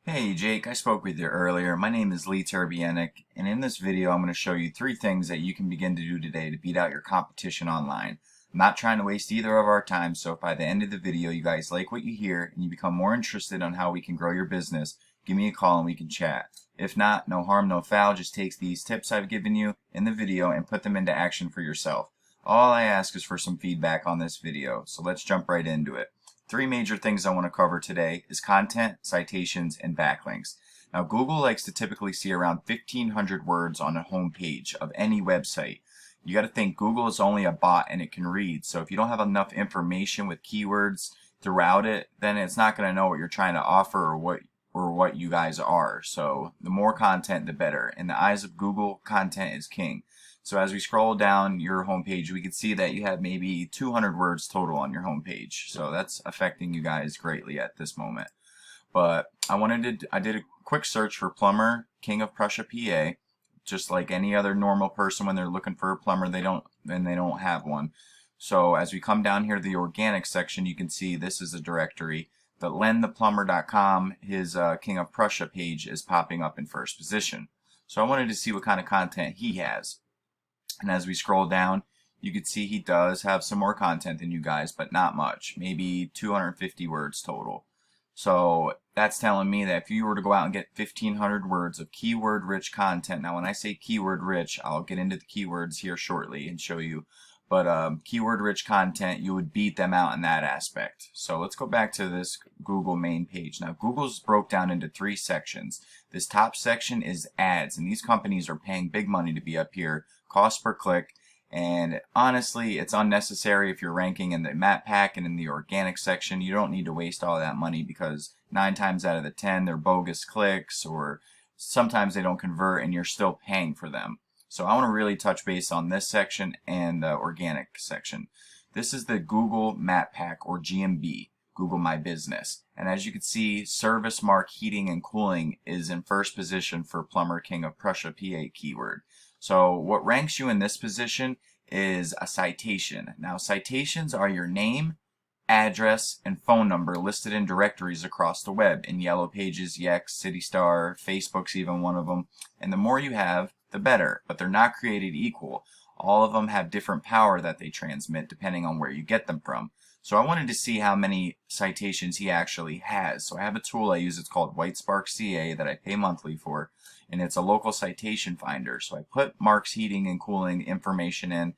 Hey Jake, I spoke with you earlier. My name is Lee Turbienik, and in this video I'm going to show you 3 things that you can begin to do today to beat out your competition online. I'm not trying to waste either of our time, so if by the end of the video you guys like what you hear and you become more interested on how we can grow your business, give me a call and we can chat. If not, no harm, no foul. Just take these tips I've given you in the video and put them into action for yourself. All I ask is for some feedback on this video, so let's jump right into it. 3 major things I want to cover today is content, citations, and backlinks. Now, Google likes to typically see around 1,500 words on a home page of any website. You got to think Google is only a bot and it can read. So if you don't have enough information with keywords throughout it, then it's not going to know what you're trying to offer or what you guys are. So the more content, the better. In the eyes of Google, content is king. So as we scroll down your homepage, we can see that you have maybe 200 words total on your homepage. So that's affecting you guys greatly at this moment. But I did a quick search for plumber, King of Prussia, PA, just like any other normal person when they're looking for a plumber, they don't have one. So as we come down here to the organic section, you can see this is a directory. The lentheplumber.com, his King of Prussia page is popping up in first position. So I wanted to see what kind of content he has. And as we scroll down, you can see he does have some more content than you guys, but not much. Maybe 250 words total. So that's telling me that if you were to go out and get 1,500 words of keyword-rich content, now when I say keyword-rich, I'll get into the keywords here shortly and show you, but keyword-rich content, you would beat them out in that aspect. So let's go back to this Google main page. Now Google's broke down into 3 sections. This top section is ads, and these companies are paying big money to be up here, cost per click, and honestly it's unnecessary if you're ranking in the map pack and in the organic section. You don't need to waste all that money because 9 times out of the 10 they're bogus clicks, or sometimes they don't convert and you're still paying for them. So I want to really touch base on this section and the organic section. This is the Google Map Pack, or GMB, Google My Business. And as you can see, Service Mark Heating and Cooling is in first position for Plumber King of Prussia, PA keyword. So what ranks you in this position is a citation. Now citations are your name, address, and phone number listed in directories across the web. In Yellow Pages, Yext, CityStar, Facebook's even one of them. And the more you have, the better, but they're not created equal. All of them have different power that they transmit depending on where you get them from. So I wanted to see how many citations he actually has. So I have a tool I use, it's called WhiteSpark CA, that I pay monthly for, and it's a local citation finder. So I put Mark's heating and cooling information in,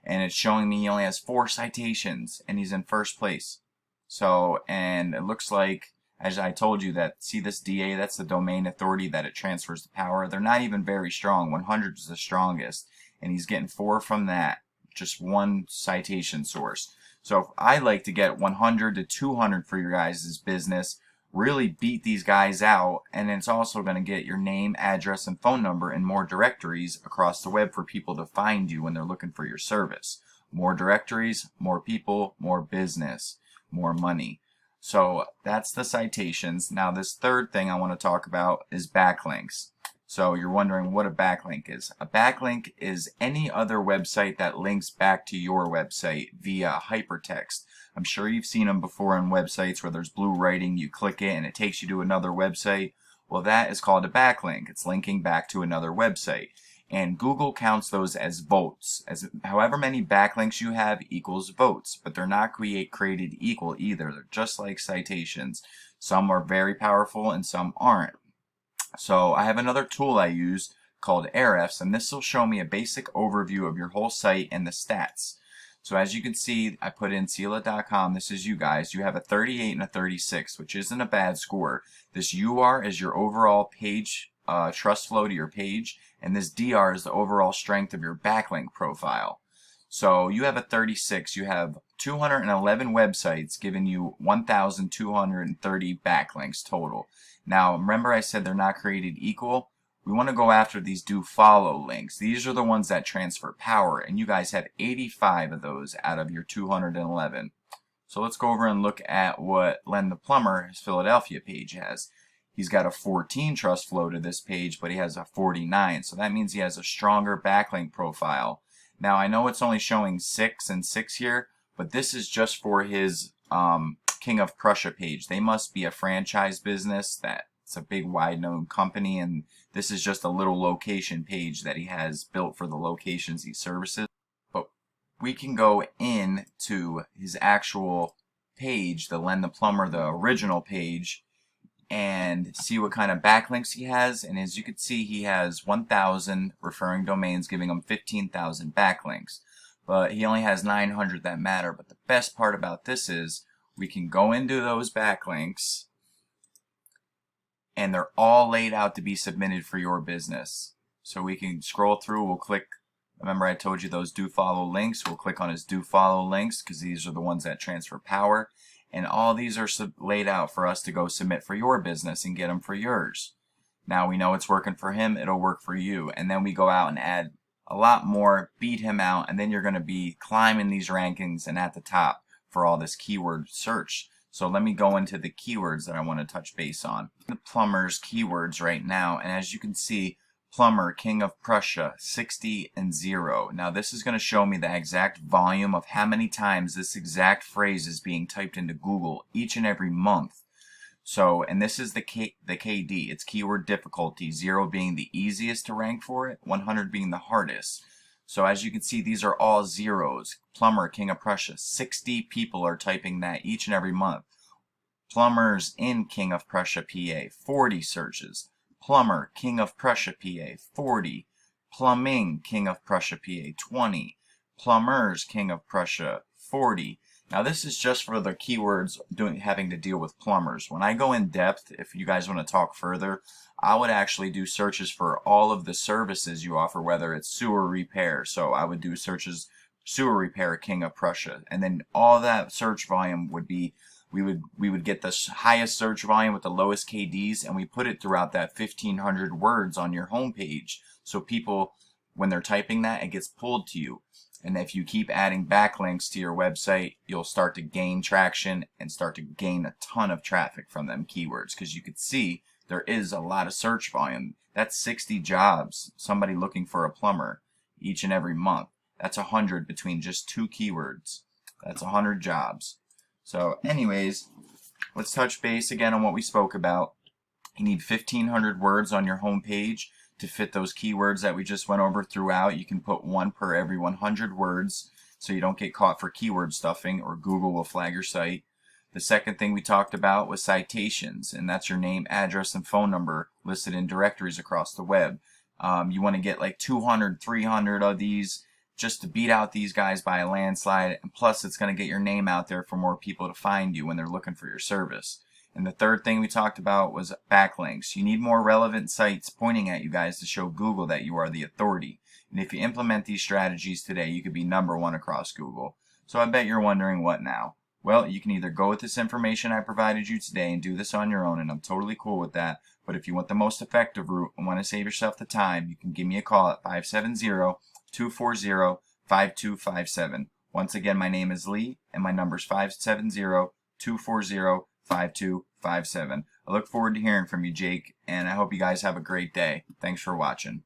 and it's showing me he only has 4 citations and he's in first place. So, and it looks like, as I told you, that, see this DA, that's the domain authority that it transfers the power. They're not even very strong. 100 is the strongest, and he's getting 4 from that, just 1 citation source. So if I like to get 100 to 200 for your guys' business, really beat these guys out, and it's also going to get your name, address, and phone number in more directories across the web for people to find you when they're looking for your service. More directories, more people, more business, more money. So that's the citations. Now this third thing I want to talk about is backlinks. So you're wondering what a backlink is. A backlink is any other website that links back to your website via hypertext. I'm sure you've seen them before on websites where there's blue writing, you click it and it takes you to another website. Well, that is called a backlink. It's linking back to another website. And Google counts those as votes. As however many backlinks you have equals votes, but they're not created equal either. They're just like citations. Some are very powerful and some aren't. So I have another tool I use called Ahrefs, and this will show me a basic overview of your whole site and the stats. So as you can see, I put in Sila.com. This is you guys. You have a 38 and a 36, which isn't a bad score. This UR is your overall page trust flow to your page, and this DR is the overall strength of your backlink profile. So you have a 36. You have 211 websites giving you 1,230 backlinks total. Now remember I said they're not created equal. We want to go after these do follow links. These are the ones that transfer power, and you guys have 85 of those out of your 211. So let's go over and look at what Len the Plumber, his Philadelphia page, has. He's got a 14 trust flow to this page, but he has a 49. So that means he has a stronger backlink profile. Now I know it's only showing 6 and 6 here, but this is just for his King of Prussia page. They must be a franchise business that It's a big wide known company, and this is just a little location page that he has built for the locations he services. But we can go in to his actual page, the Len the Plumber, the original page, and see what kind of backlinks he has. And as you can see, he has 1,000 referring domains, giving him 15,000 backlinks. But he only has 900 that matter. But the best part about this is we can go into those backlinks, and they're all laid out to be submitted for your business. So we can scroll through, we'll click, remember I told you those do follow links, we'll click on his do follow links because these are the ones that transfer power. And all these are laid out for us to go submit for your business and get them for yours. Now we know it's working for him, it'll work for you. And then we go out and add a lot more, beat him out, and then you're going to be climbing these rankings and at the top for all this keyword search. So let me go into the keywords that I want to touch base on. The plumber's keywords right now, and as you can see, plumber, King of Prussia, 60 and 0. Now this is going to show me the exact volume of how many times this exact phrase is being typed into Google each and every month. So, and this is the KD, it's keyword difficulty, 0 being the easiest to rank for it, 100 being the hardest. So as you can see, these are all zeros. Plumber, King of Prussia, 60 people are typing that each and every month. Plumbers in King of Prussia, PA, 40 searches. Plumber, King of Prussia, PA, 40. Plumbing, King of Prussia, PA, 20. Plumbers, King of Prussia, 40. Now this is just for the keywords having to deal with plumbers. When I go in depth, if you guys want to talk further, I would actually do searches for all of the services you offer, whether it's sewer repair. So I would do searches, sewer repair, King of Prussia, and then all that search volume would be, we would get the highest search volume with the lowest KDs, and we put it throughout that 1,500 words on your homepage. So people, when they're typing that, it gets pulled to you. And if you keep adding backlinks to your website, you'll start to gain traction and start to gain a ton of traffic from them keywords, because you could see there is a lot of search volume. That's 60 jobs, somebody looking for a plumber each and every month. That's 100 between just 2 keywords. That's 100 jobs. So anyways, let's touch base again on what we spoke about. You need 1,500 words on your home page to fit those keywords that we just went over throughout. You can put 1 per every 100 words so you don't get caught for keyword stuffing or Google will flag your site. The second thing we talked about was citations, and that's your name, address, and phone number listed in directories across the web. You want to get like 200, 300 of these just to beat out these guys by a landslide, and plus it's going to get your name out there for more people to find you when they're looking for your service. And the third thing we talked about was backlinks. You need more relevant sites pointing at you guys to show Google that you are the authority. And if you implement these strategies today, you could be #1 across Google. So I bet you're wondering, what now? Well, you can either go with this information I provided you today and do this on your own, and I'm totally cool with that. But if you want the most effective route and want to save yourself the time, you can give me a call at 570-240-5257. Once again, my name is Lee, and my number is 570-240-5257. I look forward to hearing from you, Jake, and I hope you guys have a great day. Thanks for watching.